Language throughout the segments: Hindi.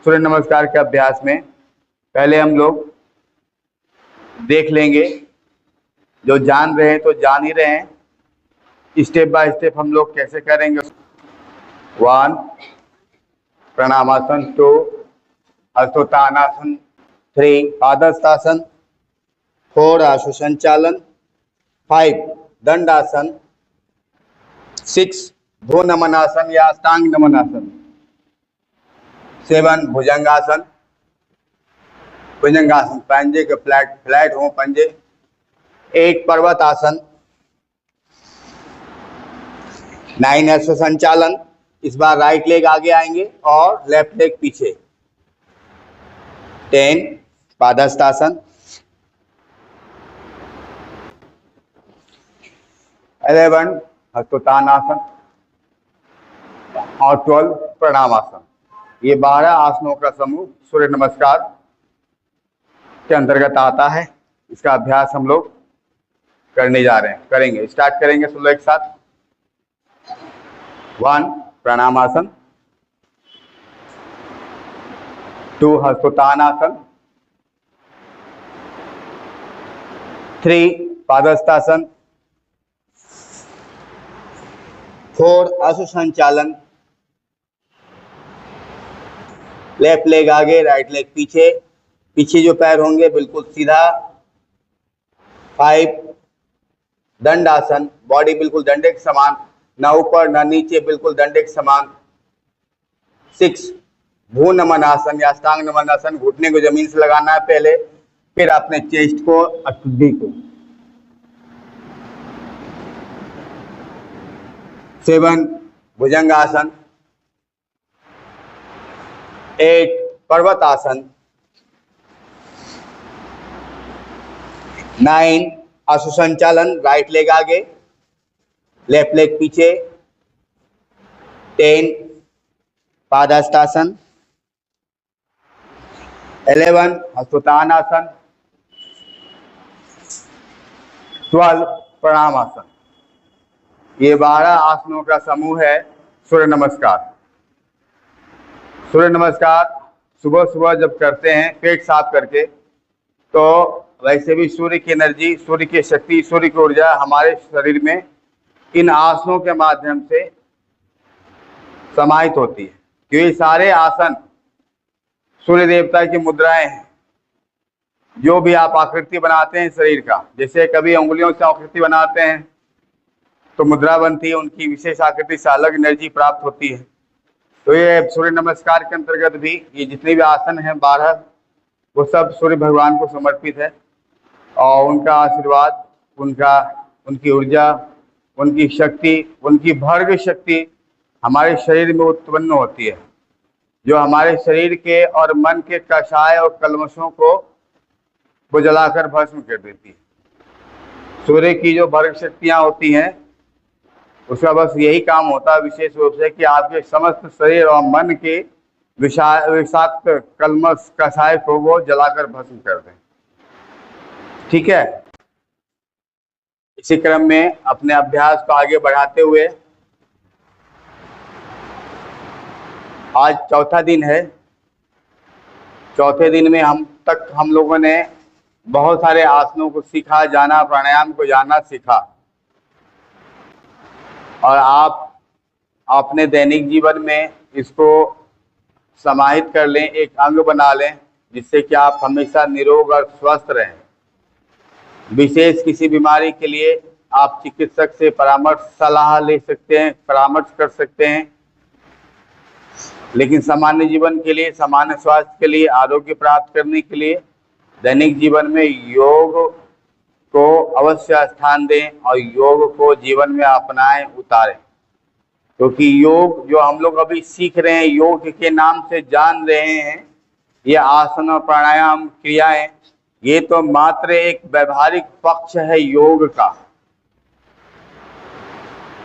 सूर्य नमस्कार के अभ्यास में पहले हम लोग देख लेंगे, जो जान रहे हैं तो जान ही रहे हैं, स्टेप बाय स्टेप हम लोग कैसे करेंगे। 1 प्रणामासन, 2 हस्तोत्थानासन, 3 पादहस्तासन, 4 आशु संचालन, 5 दंडासन, 6 भ्रू नमनासन या अष्टांग नमनासन, 7 भुजंगासन, पंजे के फ्लैट हो पंजे, 8 पर्वत आसन, 9 अश्व संचालन। इस बार राइट लेग आगे आएंगे और लेफ्ट लेग पीछे। 10 पादहस्तासन, 11 हस्तोत्थानासन और 12 प्रणामासन। ये 12 आसनों का समूह सूर्य नमस्कार के अंतर्गत आता है। इसका अभ्यास हम लोग करने जा रहे हैं, करेंगे, स्टार्ट करेंगे सब लोग एक साथ। 1 प्रणामासन, 2 हस्तोत्थानासन, 3 पादहस्तासन, 4 आशु संचालन, लेफ्ट लेग आगे राइट लेग पीछे, पीछे जो पैर होंगे बिल्कुल सीधा। 5 दंडासन, बॉडी बिल्कुल डंडे के समान, ना ऊपर ना नीचे, बिल्कुल डंडे के समान। 6 भ्रू नमनासन या अष्टांग नमनासन, घुटने को जमीन से लगाना है पहले, फिर अपने चेस्ट को अटुडी को। 7 भुजंगासन, 8 पर्वत आसन, 9 आशु संचालन, राइट लेग आगे लेफ्ट लेग पीछे। 10 पादहस्तासन, 11 हस्तोत्थानासन, 12 प्रणामासन। ये 12 आसनों का समूह है सूर्य नमस्कार। सूर्य नमस्कार सुबह सुबह जब करते हैं पेट साफ करके, तो वैसे भी सूर्य की एनर्जी, सूर्य की शक्ति, सूर्य की ऊर्जा हमारे शरीर में इन आसनों के माध्यम से समाहित होती है। क्योंकि सारे आसन सूर्य देवता की मुद्राएं हैं। जो भी आप आकृति बनाते हैं शरीर का, जैसे कभी उंगलियों से आकृति बनाते हैं तो मुद्रा बनती है, उनकी विशेष आकृति से अलग एनर्जी प्राप्त होती है। तो ये सूर्य नमस्कार के अंतर्गत भी ये जितने भी आसन हैं 12, वो सब सूर्य भगवान को समर्पित है और उनका आशीर्वाद, उनकी ऊर्जा, उनकी शक्ति, उनकी भर्ग शक्ति हमारे शरीर में उत्पन्न होती है, जो हमारे शरीर के और मन के कषाय और कल्मशों को वो जलाकर भस्म कर देती है। सूर्य की जो भर्ग शक्तियाँ होती हैं उसका बस यही काम होता है विशेष रूप से कि आपके समस्त शरीर और मन के विषाक्त कल्मश कषाय को वो जलाकर भस्म कर दें। ठीक है, इसी क्रम में अपने अभ्यास को आगे बढ़ाते हुए आज चौथा दिन है। चौथे दिन में हम लोगों ने बहुत सारे आसनों को सीखा, जाना, प्राणायाम को जाना सीखा, और आप अपने दैनिक जीवन में इसको समाहित कर लें, एक अंग बना लें, जिससे कि आप हमेशा निरोग और स्वस्थ रहें। विशेष किसी बीमारी के लिए आप चिकित्सक से परामर्श सलाह ले सकते हैं, परामर्श कर सकते हैं, लेकिन सामान्य जीवन के लिए, सामान्य स्वास्थ्य के लिए, आरोग्य प्राप्त करने के लिए दैनिक जीवन में योग को अवश्य स्थान दें और योग को जीवन में अपनाएं, उतारें। क्योंकि योग जो हम लोग अभी सीख रहे हैं, योग के नाम से जान रहे हैं, ये आसन और प्राणायाम क्रियाएं, ये तो मात्र एक व्यवहारिक पक्ष है योग का,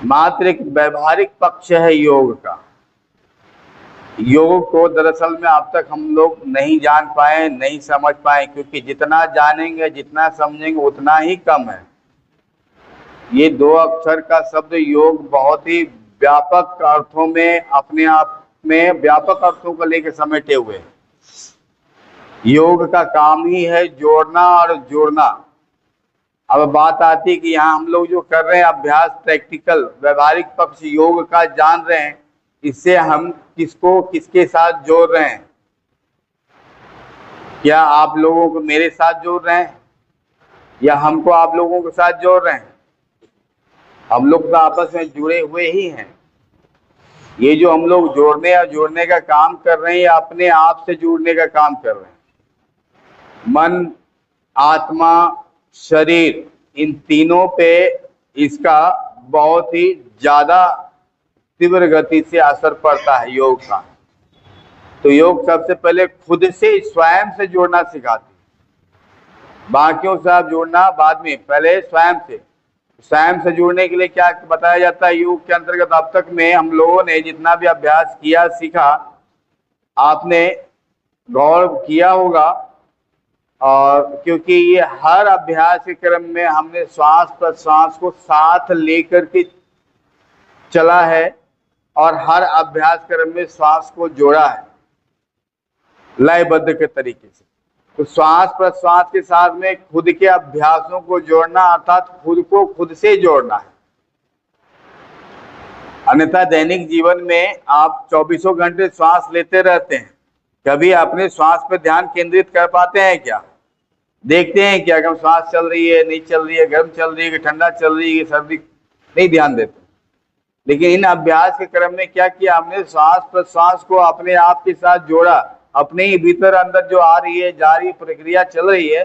मात्र एक व्यवहारिक पक्ष है योग का। योग को दरअसल में अब तक हम लोग नहीं जान पाए, नहीं समझ पाए, क्योंकि जितना जानेंगे, जितना समझेंगे उतना ही कम है। ये 2 अक्षर का शब्द योग बहुत ही व्यापक अर्थों में अपने आप में व्यापक अर्थों को लेकर समेटे हुए। योग का काम ही है जोड़ना और जोड़ना। अब बात आती है कि यहाँ हम लोग जो कर रहे हैं अभ्यास, प्रैक्टिकल व्यवहारिक पक्ष योग का जान रहे हैं, इससे हम किसको किसके साथ जोड़ रहे हैं? क्या आप लोगों को मेरे साथ जोड़ रहे हैं या हमको आप लोगों के साथ जोड़ रहे हैं? हम लोग तो आपस में जुड़े हुए ही हैं। ये जो हम लोग जोड़ने या जोड़ने का काम कर रहे हैं, या अपने आप से जुड़ने का काम कर रहे हैं। मन, आत्मा, शरीर, इन तीनों पे इसका बहुत ही ज्यादा तीव्र गति से असर पड़ता है योग का। तो योग सबसे पहले खुद से, स्वयं से जोड़ना सिखाती है। बाकियों से आप जोड़ना बाद में, पहले स्वयं से। स्वयं से जुड़ने के लिए क्या बताया जाता है योग के अंतर्गत? अब तक में हम लोगों ने जितना भी अभ्यास किया, सीखा, आपने गौर किया होगा। और क्योंकि ये हर अभ्यास के क्रम में हमने श्वास प्रश्वास को साथ लेकर के चला है और हर अभ्यास क्रम में श्वास को जोड़ा है लयबद्ध के तरीके से। तो श्वास प्रश्वास के साथ में खुद के अभ्यासों को जोड़ना, अर्थात खुद को खुद से जोड़ना है। अन्यथा दैनिक जीवन में आप 24 घंटे श्वास लेते रहते हैं, कभी अपने श्वास पर ध्यान केंद्रित कर पाते हैं क्या? देखते हैं क्या कि श्वास चल रही है, नहीं चल रही है, गर्म चल रही है कि ठंडा चल रही है, सर्दी? नहीं ध्यान देते। लेकिन इन अभ्यास के क्रम में क्या किया हमने? श्वास प्रश्वास को अपने आप के साथ जोड़ा। अपने ही भीतर अंदर जो आ रही है, जा रही प्रक्रिया चल रही है,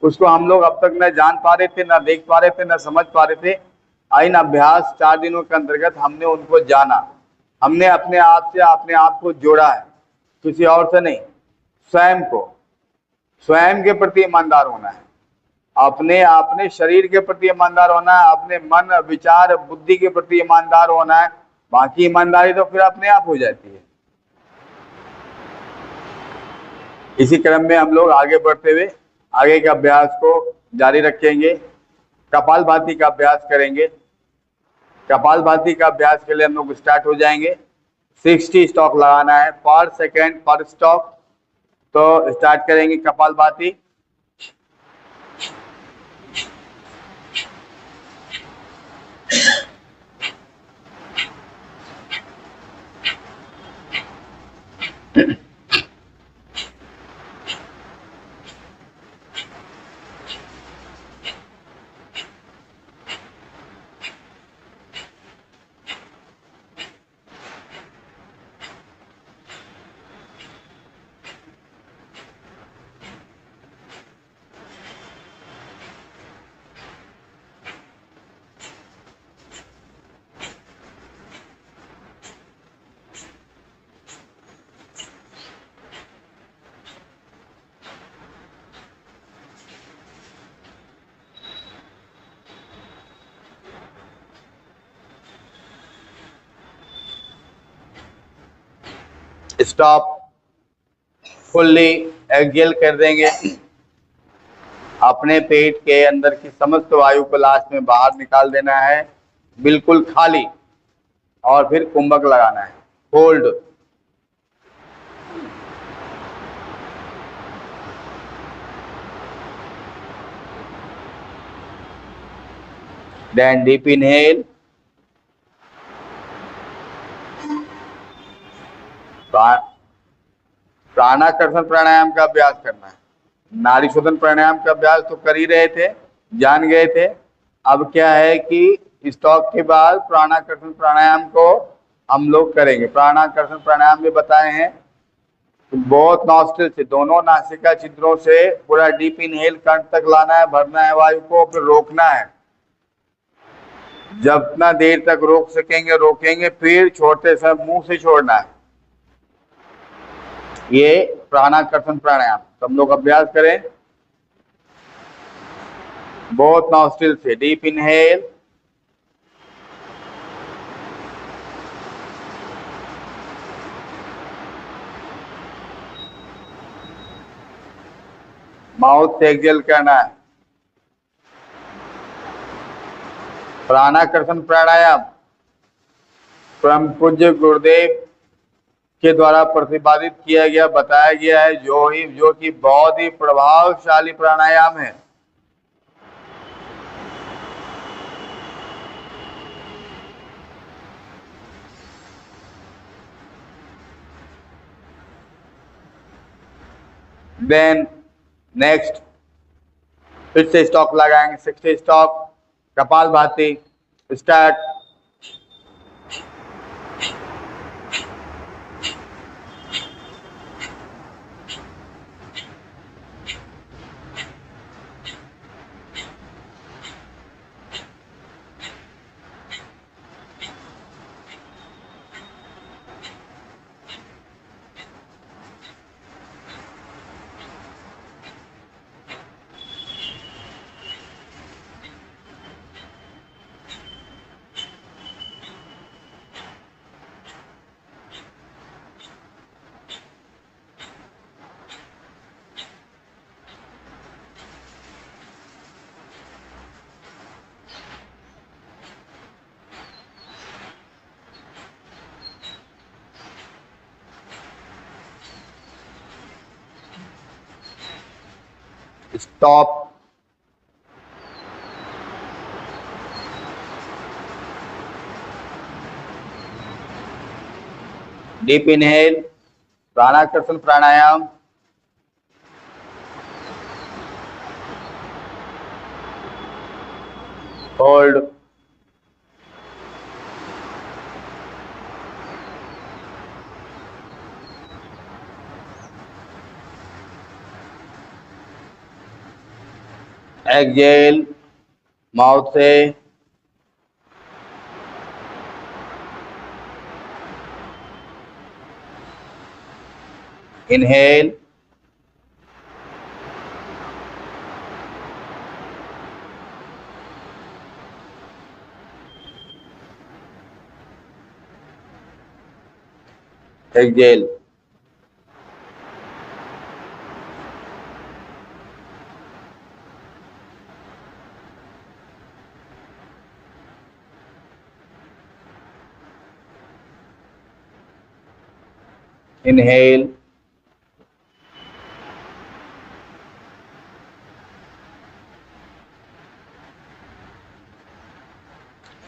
उसको हम लोग अब तक न जान पा रहे थे, न देख पा रहे थे, न समझ पा रहे थे। इन अभ्यास 4 दिनों के अंतर्गत हमने उनको जाना। हमने अपने आप से अपने आप को जोड़ा है, किसी और से नहीं। स्वयं को, स्वयं के प्रति ईमानदार होना है, अपने शरीर के प्रति ईमानदार होना है, अपने मन, विचार, बुद्धि के प्रति ईमानदार होना है। बाकी ईमानदारी तो फिर अपने आप हो जाती है। इसी क्रम में हम लोग आगे बढ़ते हुए आगे के अभ्यास को जारी रखेंगे। कपालभाति का अभ्यास करेंगे। कपालभाति का अभ्यास के लिए हम लोग स्टार्ट हो जाएंगे। 60 स्टॉक लगाना है पर सेकेंड पर स्टॉक। तो स्टार्ट करेंगे कपालभाति। स्टॉप। फुल्ली एक्सेल कर देंगे। अपने पेट के अंदर की समस्त वायु को लास्ट में बाहर निकाल देना है, बिल्कुल खाली। और फिर कुंभक लगाना है। होल्ड। Then deep inhale. प्राणाकर्षण प्राणायाम का अभ्यास करना है। नाड़ी शोधन प्राणायाम का अभ्यास तो कर ही रहे थे, जान गए थे। अब क्या है कि स्टॉक के बाद प्राणाकर्षण प्राणायाम को हम लोग करेंगे। प्राणाकर्षण प्राणायाम में बताए हैं तो बहुत नॉस्ट्रिल से, दोनों नासिका छिद्रों से पूरा डीप इनहेल कंठ तक लाना है, भरना है वायु को, फिर रोकना है। जितना देर तक रोक सकेंगे रोकेंगे, फिर छोड़ते समय मुंह से छोड़ना है। ये प्राणाकर्षण प्राणायाम सब लोग अभ्यास करें। बहुत नॉस्ट्रिल से डीप इनहेल, माउथ से एक्सेल करना है। प्राणाकर्षण प्राणायाम परम पूज्य गुरुदेव के द्वारा प्रतिपादित किया गया, बताया गया है, जो कि बहुत ही प्रभावशाली प्राणायाम है। देन नेक्स्ट फिर से स्टॉक लगाएंगे, 60 स्टॉक कपालभाति, स्टार्ट। स्टॉप। डीप इनहेल, प्राणाकर्षण प्राणायाम। होल्ड। एक्सेल माउथ से। Inhale, exhale. Inhale,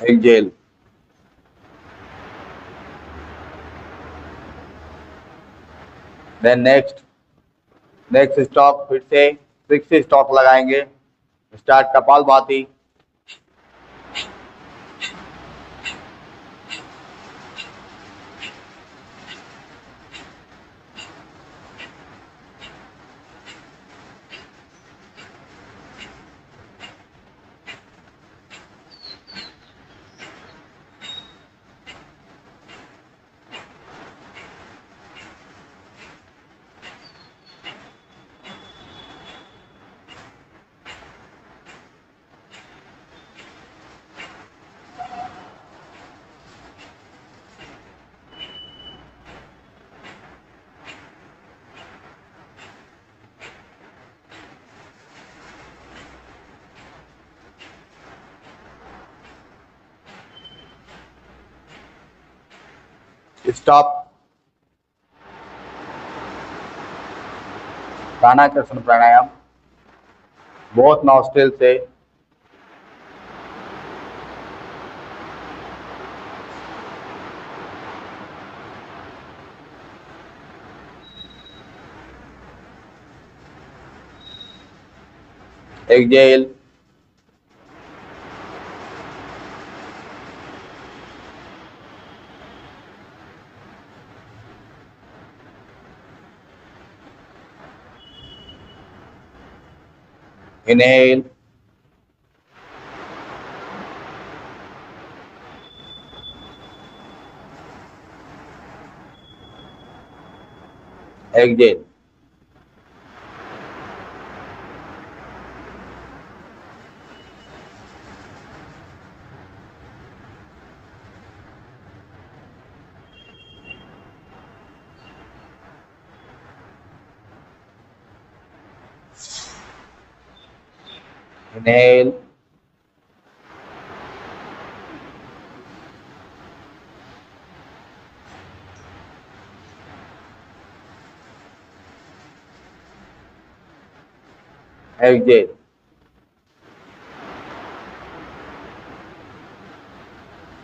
exhale. Then next stroke फिर से 60 स्टॉक लगाएंगे, स्टार्ट कपालभाति। स्टॉप। प्राणाकर्षण प्राणायाम, बहुत नॉस्ट्रिल से। Exhale, inhale, exhale. Inhale, exhale,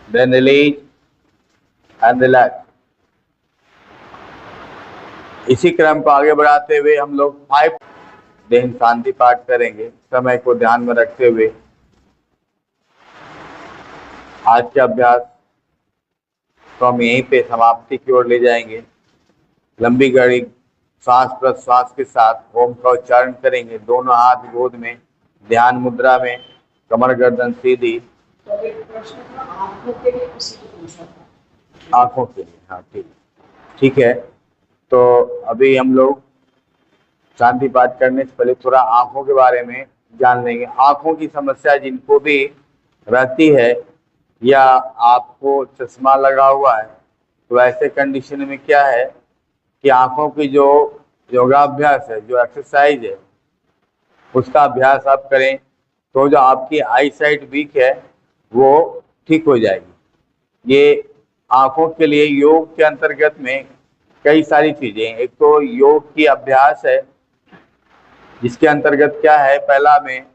then release and relax। इसी क्रम को आगे बढ़ाते हुए हम लोग 5 दिन शांति पाठ करेंगे, समय को ध्यान में रखते हुए। आज के अभ्यास तो हम यहीं पे समाप्ति की ओर ले जाएंगे। लंबी गहरी श्वास प्रश्वास के साथ ओम का उच्चारण करेंगे। दोनों हाथ गोद में, ध्यान मुद्रा में, कमर गर्दन सीधी। तो एक प्रश्न था, आंखों के लिए किसी को पूछा था? आंखों के लिए, हाँ ठीक है। तो अभी हम लोग शांति पाठ करने से पहले थोड़ा आंखों के बारे में जान लेंगे। आंखों की समस्या जिनको भी रहती है या आपको चश्मा लगा हुआ है, तो ऐसे कंडीशन में क्या है कि आंखों की जो योगाभ्यास है, जो एक्सरसाइज है, उसका अभ्यास आप करें तो जो आपकी आई साइट वीक है वो ठीक हो जाएगी। ये आंखों के लिए योग के अंतर्गत में कई सारी चीजें। एक तो योग की अभ्यास है जिसके अंतर्गत क्या है, पहला में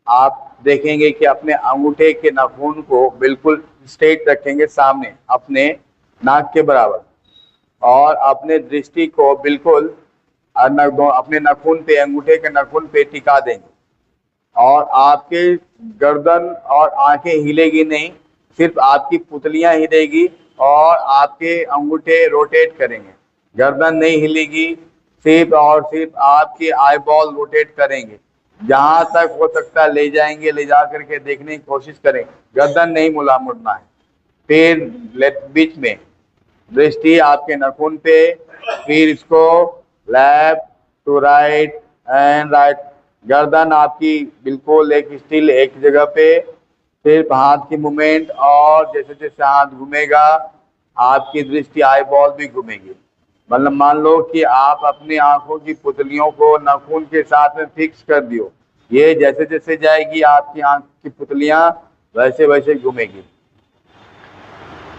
आप देखेंगे कि अपने अंगूठे के नाखून को बिल्कुल स्ट्रेट रखेंगे सामने अपने नाक के बराबर, और अपने दृष्टि को बिल्कुल अपने नाखून पे, अंगूठे के नाखून पे टिका देंगे, और आपके गर्दन और आंखें हिलेगी नहीं, सिर्फ आपकी पुतलियां हिलेगी और आपके अंगूठे रोटेट करेंगे। गर्दन नहीं हिलेगी, सिर्फ और सिर्फ आपके आई बॉल रोटेट करेंगे। जहां तक हो सकता है ले जाएंगे, ले जा करके देखने की कोशिश करें। गर्दन नहीं मुड़ना है। फिर बीच में दृष्टि आपके नाखून पे, फिर इसको left to right and right. गर्दन आपकी बिल्कुल एक स्टिल एक जगह पे, सिर्फ हाथ की मूवमेंट, और जैसे जैसे हाथ घूमेगा आपकी दृष्टि आई बॉल भी घूमेगी। मतलब मान लो कि आप अपनी आंखों की पुतलियों को नाखून के साथ में फिक्स कर दियो, ये जैसे जैसे जाएगी आपकी आंख की पुतलियां वैसे वैसे घूमेगी।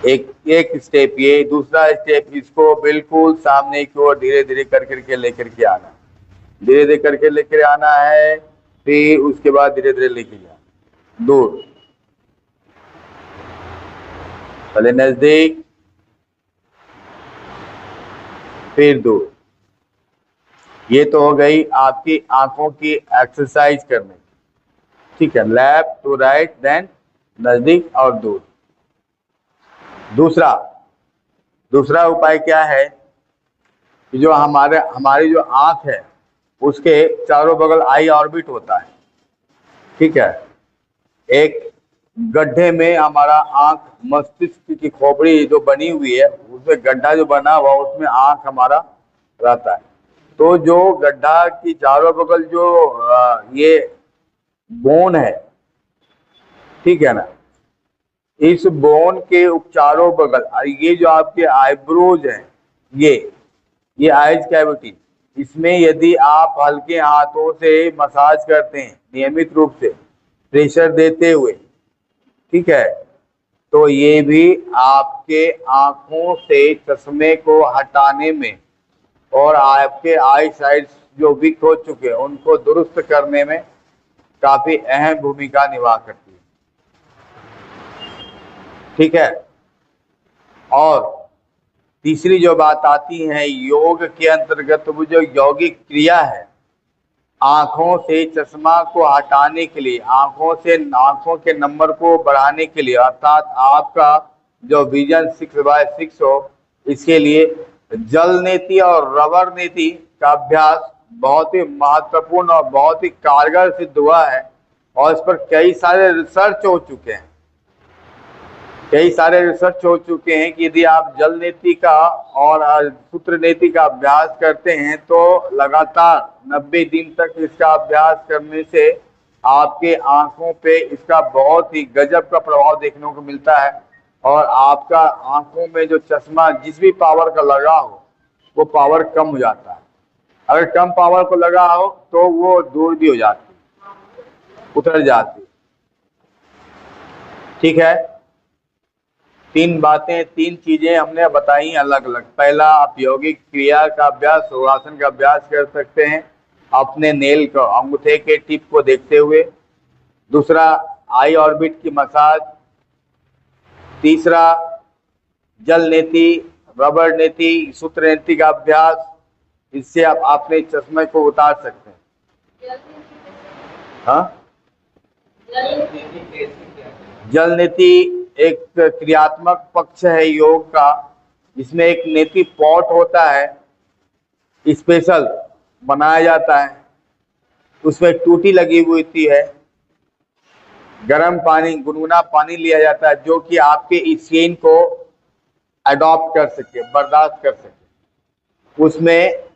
एक स्टेप ये। दूसरा स्टेप, इसको बिल्कुल सामने की ओर धीरे धीरे कर करके लेकर के आना, धीरे धीरे करके लेकर आना है। फिर उसके बाद धीरे धीरे लेके जाना दूर, पहले नजदीक फिर दूर। ये तो हो गई आपकी आंखों की एक्सरसाइज करने की, ठीक है। लेफ्ट टू राइट, देन नजदीक और दूर। दूसरा उपाय क्या है कि जो हमारी जो आंख है उसके चारों बगल आई ऑर्बिट होता है, ठीक है। एक गड्ढे में हमारा आंख, मस्तिष्क की खोपड़ी जो बनी हुई है उसमें गड्ढा जो बना हुआ उसमें आंख हमारा रहता है। तो जो गड्ढा की चारों बगल जो ये बोन है, ठीक है ना, इस बोन के चारों बगल ये जो आपके आईब्रोज हैं, ये आइज कैविटी, इसमें यदि आप हल्के हाथों से मसाज करते हैं नियमित रूप से, प्रेशर देते हुए, ठीक है, तो ये भी आपके आंखों से चश्मे को हटाने में और आपके आई साइड जो वीक हो चुके हैं उनको दुरुस्त करने में काफी अहम भूमिका निभा करती है, ठीक है। और तीसरी जो बात आती है योग के अंतर्गत, वो जो यौगिक क्रिया है आंखों से चश्मा को हटाने के लिए, आंखों के नंबर को बढ़ाने के लिए, अर्थात आपका जो विजन 6/6 हो, इसके लिए जल नीति और रबर नीति का अभ्यास बहुत ही महत्वपूर्ण और बहुत ही कारगर सिद्ध हुआ है। और इस पर कई सारे रिसर्च हो चुके हैं, कि यदि आप जल नीति का और सूत्र नीति का अभ्यास करते हैं तो लगातार 90 दिन तक इसका अभ्यास करने से आपके आंखों पे इसका बहुत ही गजब का प्रभाव देखने को मिलता है, और आपका आंखों में जो चश्मा जिस भी पावर का लगा हो वो पावर कम हो जाता है। अगर कम पावर को लगा हो तो वो दूर भी हो जाती, उतर जाती, ठीक है। 3 चीजें हमने बताई अलग अलग। पहला, आप यौगिक क्रिया का अभ्यास, योगासन का अभ्यास कर सकते हैं। अपने नेल को, अंगूठे के टिप को देखते हुए। दूसरा, आई ऑर्बिट की मसाज। तीसरा, जल नेति, रबर नेति, सूत्र नेति का अभ्यास। इससे आप अपने चश्मे को उतार सकते हैं। हाँ, जल नेति एक क्रियात्मक पक्ष है योग का, जिसमें एक नेति पॉट होता है, स्पेशल बनाया जाता है, उसमें एक टूटी लगी हुई होती है, गर्म पानी, गुनगुना पानी लिया जाता है जो कि आपके स्किन को अडॉप्ट कर सके, बर्दाश्त कर सके। उसमें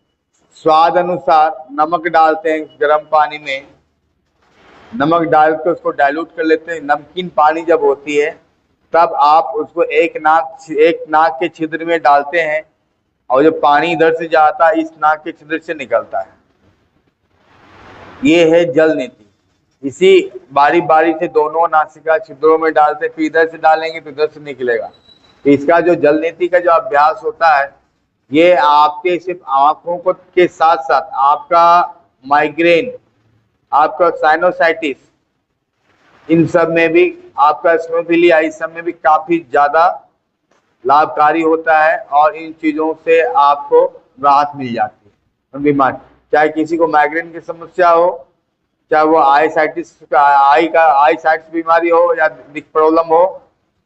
स्वाद अनुसार नमक डालते हैं, गर्म पानी में नमक डाल के उसको डाइल्यूट कर लेते हैं। नमकीन पानी जब होती है तब आप उसको एक नाक के छिद्र में डालते हैं, और जो पानी इधर से जाता है इस नाक के छिद्र से निकलता है। ये है जल नीति। इसी बारी बारी से दोनों नासिका छिद्रों में डालते, फिर इधर से डालेंगे तो इधर से निकलेगा। तो इसका जो जल नीति का जो अभ्यास होता है, ये आपके सिर्फ आंखों को के साथ साथ आपका माइग्रेन, आपका साइनोसाइटिस, इन सब में भी, आपका स्नोफिलिया, इस सब में भी काफी ज्यादा लाभकारी होता है, और इन चीजों से आपको राहत मिल जाती है बीमारी। चाहे किसी को माइग्रेन की समस्या हो, चाहे वो आई साइटिस बीमारी हो, या दिक प्रॉब्लम हो,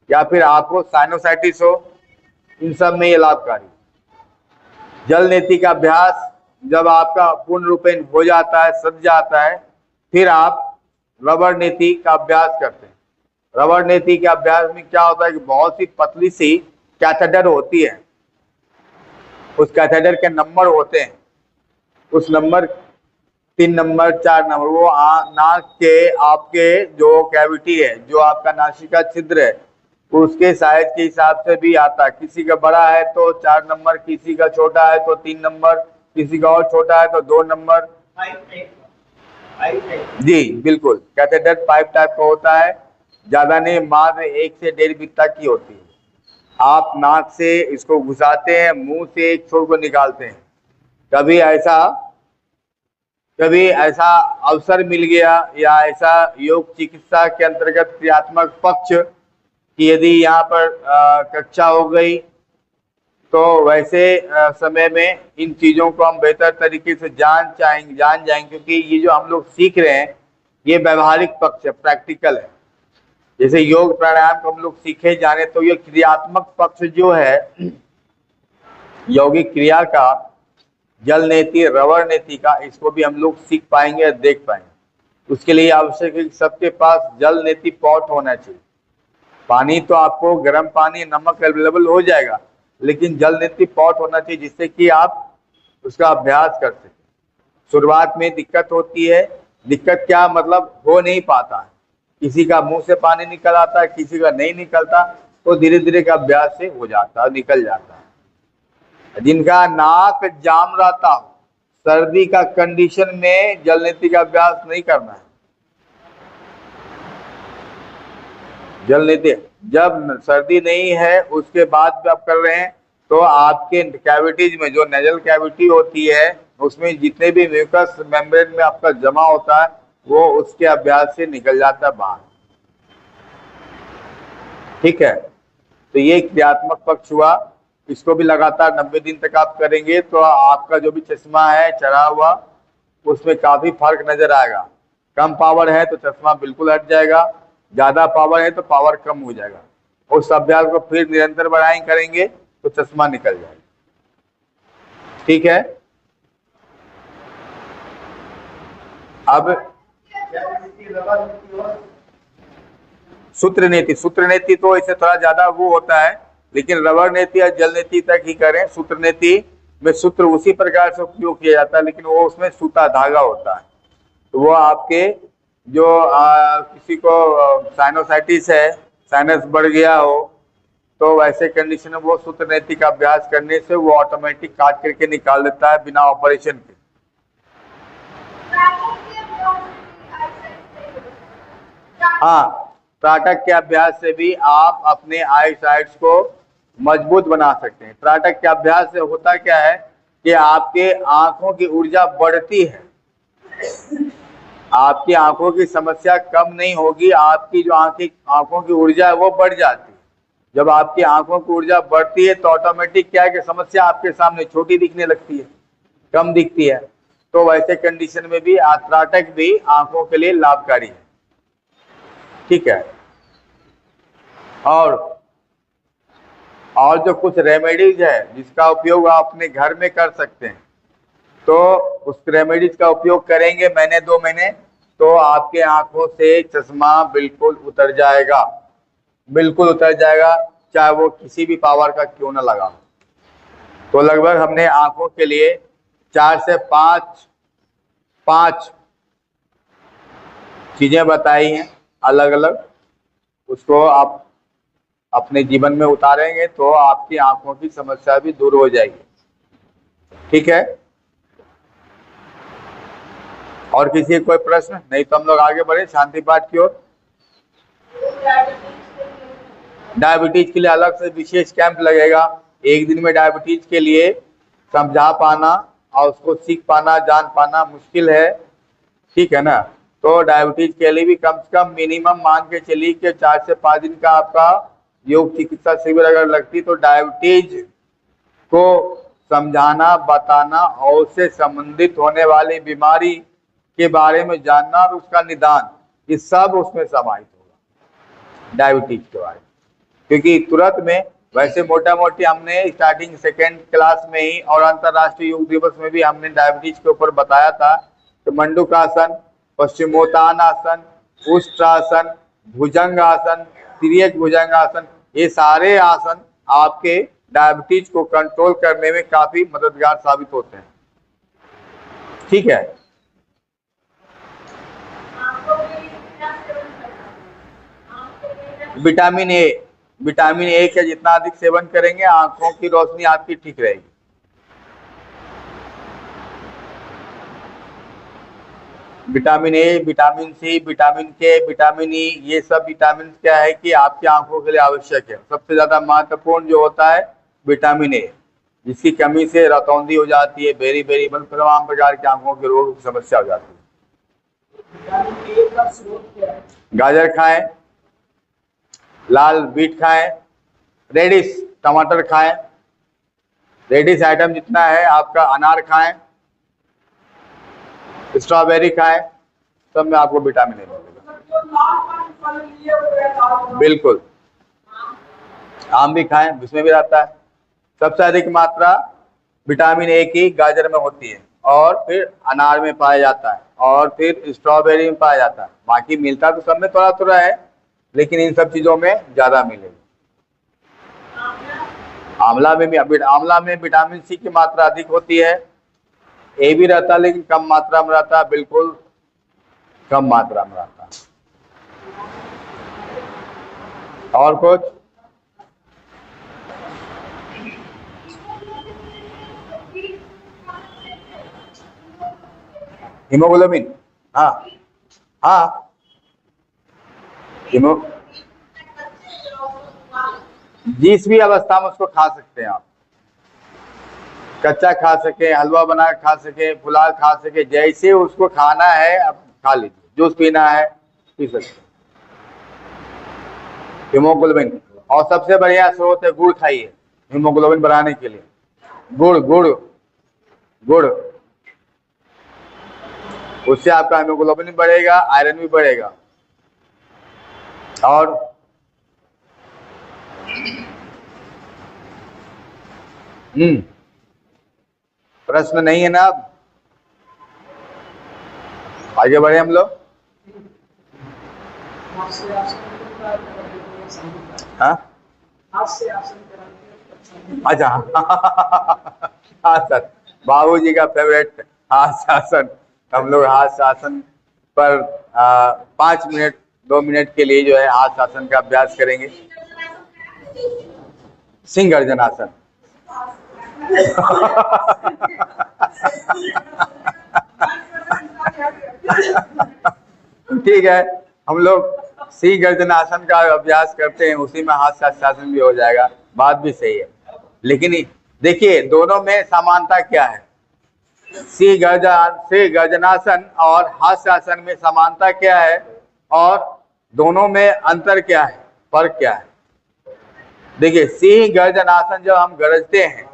या फिर आपको साइनोसाइटिस हो, इन सब में ये लाभकारी। जल नेति का अभ्यास जब आपका पूर्ण रूपेण हो जाता है, सज जाता है, फिर आप रबर नेति का अभ्यास करते हैं। रबर नेति के अभ्यास में क्या होता है कि बहुत सी पतली सी कैथेटर होती है, उस कैथेटर के नंबर होते हैं, उस नंबर 3 नंबर 4 नंबर, वो नाक के आपके जो कैविटी है, जो आपका नासिका छिद्र है, उसके साइज के हिसाब से भी आता है। किसी का बड़ा है तो 4 नंबर, किसी का छोटा है तो 3 नंबर, किसी का और छोटा है तो 2 नंबर। जी बिल्कुल, कैथेटर पाइप टाइप का होता है, ज्यादा नहीं, मात्र 1 से 1.5 बित्ता की होती है। आप नाक से इसको घुसाते हैं, मुंह से एक छोर को निकालते हैं। कभी ऐसा अवसर मिल गया, या ऐसा योग चिकित्सा के अंतर्गत क्रियात्मक पक्ष कि यदि यहाँ पर कक्षा हो गई, तो वैसे समय में इन चीजों को हम बेहतर तरीके से जान जाएंगे, क्योंकि ये जो हम लोग सीख रहे हैं ये व्यवहारिक पक्ष है, प्रैक्टिकल है। जैसे योग प्राणायाम को हम लोग सीखे जाने, तो ये क्रियात्मक पक्ष जो है यौगिक क्रिया का, जल नेति, रबर नेति का, इसको भी हम लोग सीख पाएंगे और देख पाएंगे। उसके लिए आवश्यक है कि सबके पास जल नेति पॉट होना चाहिए। पानी तो आपको गर्म पानी, नमक अवेलेबल हो जाएगा, लेकिन जल नेति पॉट होना चाहिए, जिससे कि आप उसका अभ्यास कर सकें। शुरुआत में दिक्कत होती है, दिक्कत क्या मतलब, हो नहीं पाता है, किसी का मुंह से पानी निकल आता है, किसी का नहीं निकलता, तो धीरे धीरे का अभ्यास से हो जाता है, निकल जाता है। जिनका नाक जाम रहता हो, सर्दी का कंडीशन में जल नेति का अभ्यास नहीं करना है। जल नेति जब सर्दी नहीं है उसके बाद भी आप कर रहे हैं, तो आपके कैविटीज में, जो नेजल कैविटी होती है, उसमें जितने भी म्यूकस मेम्ब्रेन में आपका जमा होता है, वो उसके अभ्यास से निकल जाता है बाहर। ठीक है, तो ये क्रियात्मक पक्ष हुआ। इसको भी लगातार 90 दिन तक आप करेंगे तो आपका जो भी चश्मा है चढ़ा हुआ, उसमें काफी फर्क नजर आएगा। कम पावर है तो चश्मा बिल्कुल हट जाएगा, ज्यादा पावर है तो पावर कम हो जाएगा। उस अभ्यास को फिर निरंतर बढ़ाएं करेंगे तो चश्मा निकल जाएगा। ठीक है, अब सूत्र नीति तो इससे थोड़ा ज्यादा वो होता है, लेकिन रबर नीति या जल नीति तक ही करें। सूत्र नीति में सूत्र उसी प्रकार से उपयोग किया जाता है, लेकिन वो उसमें सूता धागा होता है। तो वो आपके जो किसी को साइनोसाइटिस है, साइनस बढ़ गया हो, तो वैसे कंडीशन में वो सूत्र नीति का अभ्यास करने से वो ऑटोमेटिक काट करके निकाल देता है बिना ऑपरेशन के। हाँ, त्राटक के अभ्यास से भी आप अपने आई साइट्स को मजबूत बना सकते हैं। त्राटक के अभ्यास से होता क्या है कि आपके आंखों की ऊर्जा बढ़ती है, आपकी आंखों की समस्या कम नहीं होगी, आपकी जो आंखों की ऊर्जा है वो बढ़ जाती है। जब आपकी आंखों की ऊर्जा बढ़ती है तो ऑटोमेटिक क्या है कि समस्या आपके सामने छोटी दिखने लगती है, कम दिखती है। तो वैसे कंडीशन में भी आर्थ्राइटिस भी आंखों के लिए लाभकारी है। ठीक है। और जो कुछ रेमेडीज है जिसका उपयोग आप अपने घर में कर सकते हैं, तो उस रेमेडीज का उपयोग करेंगे महीने 2 महीने, तो आपके आंखों से चश्मा बिल्कुल उतर जाएगा, बिल्कुल उतर जाएगा, चाहे वो किसी भी पावर का क्यों ना लगा। तो लगभग हमने आंखों के लिए 4 से 5 चीजें बताई हैं अलग अलग। उसको आप अपने जीवन में उतारेंगे तो आपकी आंखों की समस्या भी दूर हो जाएगी। ठीक है। और किसी कोई प्रश्न नहीं तो हम लोग आगे बढ़े शांति पाठ की ओर। डायबिटीज के लिए अलग से विशेष कैंप लगेगा। एक दिन में डायबिटीज के लिए समझा पाना और उसको सीख पाना, जान पाना मुश्किल है। ठीक है ना। तो डायबिटीज के लिए भी कम से कम मिनिमम मान के चलिए कि 4 से 5 दिन का आपका योग चिकित्सा शिविर अगर लगती तो डायबिटीज को समझाना, बताना और उससे संबंधित होने वाली बीमारी के बारे में जानना और उसका निदान, ये सब उसमें समाहित होगा डायबिटीज के बारे में। क्योंकि तुरंत में वैसे मोटा मोटी हमने स्टार्टिंग 2nd क्लास में ही और अंतर्राष्ट्रीय योग दिवस में भी हमने डायबिटीज के ऊपर बताया था। तो मंडूकासन, पश्चिमोत्तानासन, उष्ट्रासन, भुजंगासन, तिर्यक भुजंगासन, ये सारे आसन आपके डायबिटीज को कंट्रोल करने में काफी मददगार साबित होते हैं। ठीक है। विटामिन ए का जितना अधिक सेवन करेंगे आंखों की रोशनी आपकी ठीक रहेगी। Vitamin A, vitamin C, vitamin K, vitamin E, ये सब विटामिन क्या है कि आपकी आंखों के लिए आवश्यक है। सबसे ज्यादा महत्वपूर्ण जो होता है विटामिन ए, जिसकी कमी से रतौंधी हो जाती है, बेरी बेरी बन तमाम प्रकार की आंखों के रोग की समस्या हो जाती है। विटामिन ए का स्रोत क्या है? गाजर खाएं, लाल बीट खाएं, रेडिश टमाटर खाएं, रेडिश आइटम जितना है आपका, अनार खाएं, स्ट्रॉबेरी खाएं, सब में आपको विटामिन ए मिलेगा। बिल्कुल। आम भी खाएं, उसमें भी रहता है। सबसे अधिक मात्रा विटामिन ए की गाजर में होती है और फिर अनार में पाया जाता है और फिर स्ट्रॉबेरी में पाया जाता है। बाकी मिलता तो सब में थोड़ा थोड़ा है, लेकिन इन सब चीजों में ज्यादा मिलेगी। आंवला में विटामिन सी की मात्रा अधिक होती है। ए भी रहता है लेकिन कम मात्रा में रहता है, बिल्कुल कम मात्रा में रहता है। और कुछ? हीमोग्लोबिन, हाँ जिस भी अवस्था में उसको खा सकते हैं आप, कच्चा खा सके, हलवा बना खा सके, पुलाव खा सके, जैसे उसको खाना है आप खा लीजिए। जूस पीना है पी सकते। हीमोग्लोबिन और सबसे बढ़िया स्रोत है गुड़ खाइए हीमोग्लोबिन बढ़ाने के लिए। गुड़ गुड़ गुड़, उससे आपका हीमोग्लोबिन भी बढ़ेगा, आयरन भी बढ़ेगा। और प्रश्न नहीं है ना? अब आगे बढ़े हम लोग। हाँ अच्छा हाँ सर, बाबूजी का फेवरेट हास्य आसन। हम लोग हास्य आसन पर 5 मिनट 2 मिनट के लिए जो है हास्य आसन का अभ्यास करेंगे। सिंह गर्जन आसन। ठीक है, हम लोग सिंह गर्जन आसन का अभ्यास करते हैं, उसी में हास्य आसन भी हो जाएगा। बात भी सही है, लेकिन देखिए दोनों में समानता क्या है? श्री गर्जनासन और हास्यासन में समानता क्या है और दोनों में अंतर क्या है, फर्क क्या है? देखिए, सिंह गर्जनासन जब हम गरजते हैं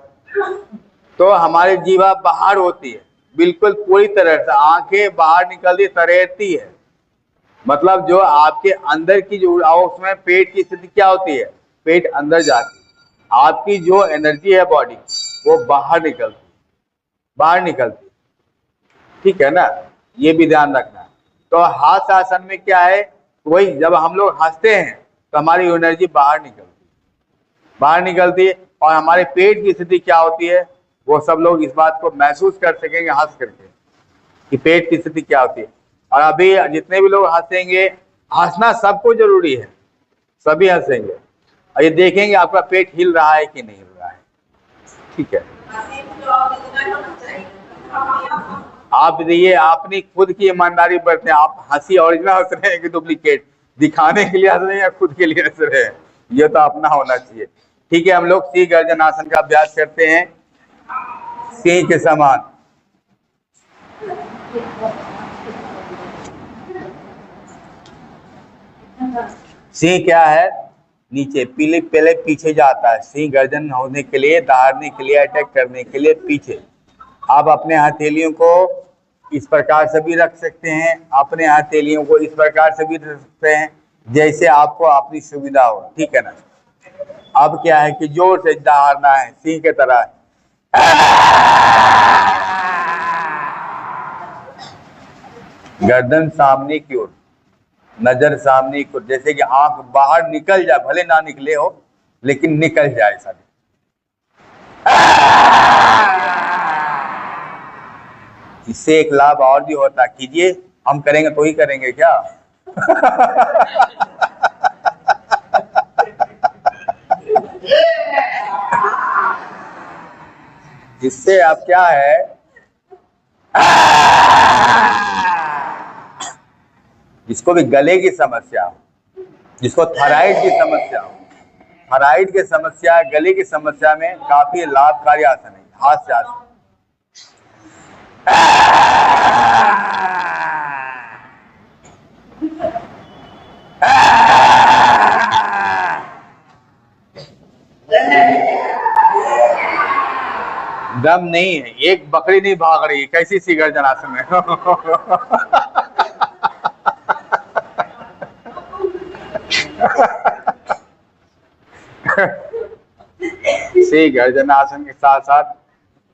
तो हमारी जीवा बाहर होती है, बिल्कुल पूरी तरह से आंखें बाहर निकलती तैरती है। मतलब जो आपके अंदर की जो उसमें पेट की स्थिति क्या होती है, पेट अंदर जाती है, आपकी जो एनर्जी है बॉडी वो बाहर निकलती, ठीक है ना, ये भी ध्यान रखना। तो हास्य आसन में क्या है, वही जब हम लोग हंसते हैं तो हमारी एनर्जी बाहर निकलती है और हमारे पेट की स्थिति क्या होती है, वो सब लोग इस बात को महसूस कर सकेंगे हंस करके कि पेट की स्थिति क्या होती है। और अभी जितने भी लोग हंसेंगे, हंसना सबको जरूरी है, सभी हंसेंगे और ये देखेंगे आपका पेट हिल रहा है कि नहीं हिल रहा है, ठीक है। आप देखिए, आपने खुद की ईमानदारी बरतें, आप हंसी ओरिजिनल हंस रहे हैं कि डुप्लीकेट, दिखाने के लिए हंस रहे हैं या खुद के लिए हंस रहे हैं, ये तो अपना होना चाहिए, ठीक है। हम लोग सिंह गर्जन आसन का अभ्यास करते हैं सिंह के समान। सिंह क्या है, नीचे पहले पीछे जाता है, सिंह गर्जन होने के लिए, दहाड़ने के लिए, अटैक करने के लिए पीछे। आप अपने हथेलियों को इस प्रकार से भी रख सकते हैं, अपने हथेलियों को इस प्रकार से भी रख सकते हैं, जैसे आपको अपनी सुविधा हो, ठीक है ना। अब क्या है कि जोर से दहाड़ना है सिंह के तरह, गर्दन सामने की ओर, नजर सामने की ओर, जैसे कि आंख बाहर निकल जाए, भले ना निकले हो लेकिन निकल जाए सब। इससे एक लाभ और भी होता, कीजिए, हम करेंगे तो ही करेंगे क्या? इससे अब क्या है, जिसको भी गले की समस्या हो, जिसको थायराइड की समस्या हो, थायराइड की समस्या, गले की समस्या में काफी लाभकारी आसन है हास्य आसन। दम नहीं है, एक बकरी नहीं भाग रही, कैसी सी गर्जन आसन है। सी गर्जन आसन के साथ साथ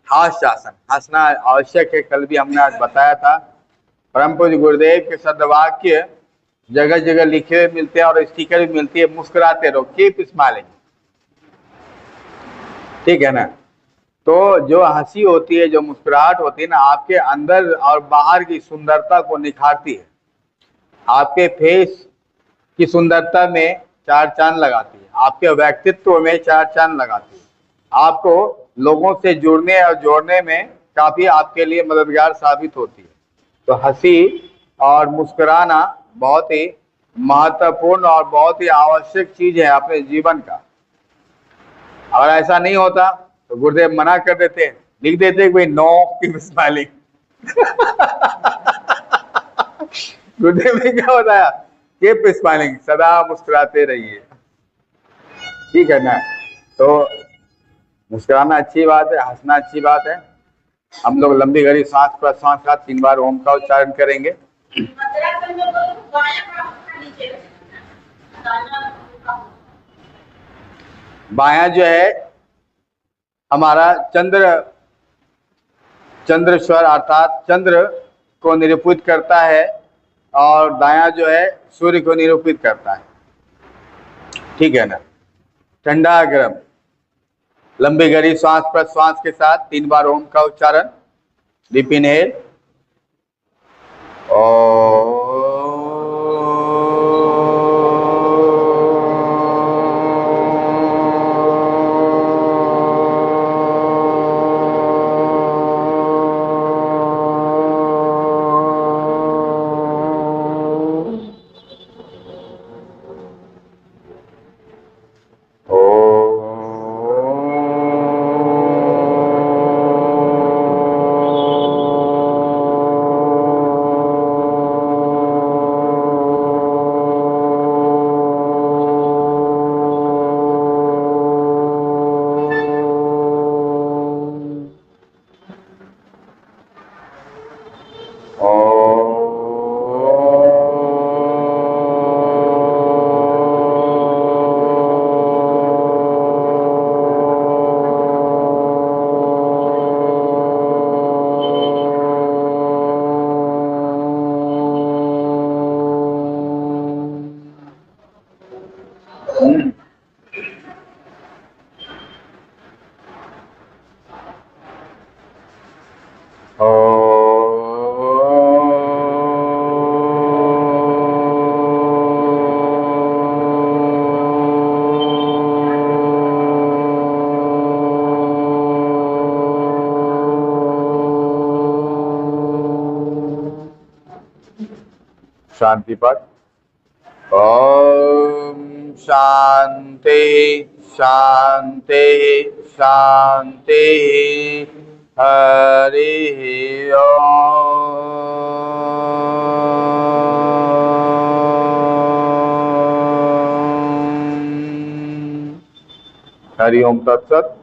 हास्य आसन, हंसना आवश्यक है, कल भी हमने आज बताया था। परम पूज्य गुरुदेव के सदवाक्य जगह जगह लिखे हुए मिलते हैं और स्टिकर भी मिलती है, मुस्कुराते रहो, कीप स्माइलिंग, ठीक है ना। तो जो हंसी होती है, जो मुस्कुराहट होती है ना, आपके अंदर और बाहर की सुंदरता को निखारती है, आपके फेस की सुंदरता में चार चांद लगाती है, आपके व्यक्तित्व में चार चांद लगाती है, आपको लोगों से जुड़ने और जोड़ने में काफी आपके लिए मददगार साबित होती है। तो हंसी और मुस्कुराना बहुत ही महत्वपूर्ण और बहुत ही आवश्यक चीज है अपने जीवन का। अगर ऐसा नहीं होता तो गुरुदेव मना कर देते, लिख देते कोई नो कीप स्माइलिंग। गुरुदेव ने क्या बताया, कीप स्माइलिंग, सदा मुस्कुराते रहिए, ठीक है ना। तो मुस्कुराना अच्छी बात है, हंसना अच्छी बात है। हम लोग लंबी गहरी सांस प्रश्वास का 3 बार ओम का उच्चारण करेंगे। बायां जो है हमारा चंद्र स्वर अर्थात चंद्र को निरूपित करता है और दायां जो है सूर्य को निरूपित करता है, ठीक है ना। ठंडा गर्म, लंबी गहरी श्वास प्रश्वास के साथ 3 बार ओम का उच्चारण। डीप इनहेल, शांति पाठ। ओम शांति शांति शांति। हरि ओम। हरि ओम तत्सत।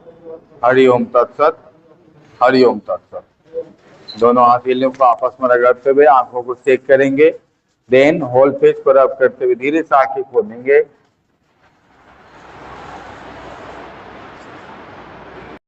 हरि ओम तत्सत। हरि ओम तत्सत। दोनों हथेलियों को आपस में रगड़ते हुए आंखों को चेक करेंगे। देन होल फेस को रब करते हुए धीरे से आंखें खोलेंगे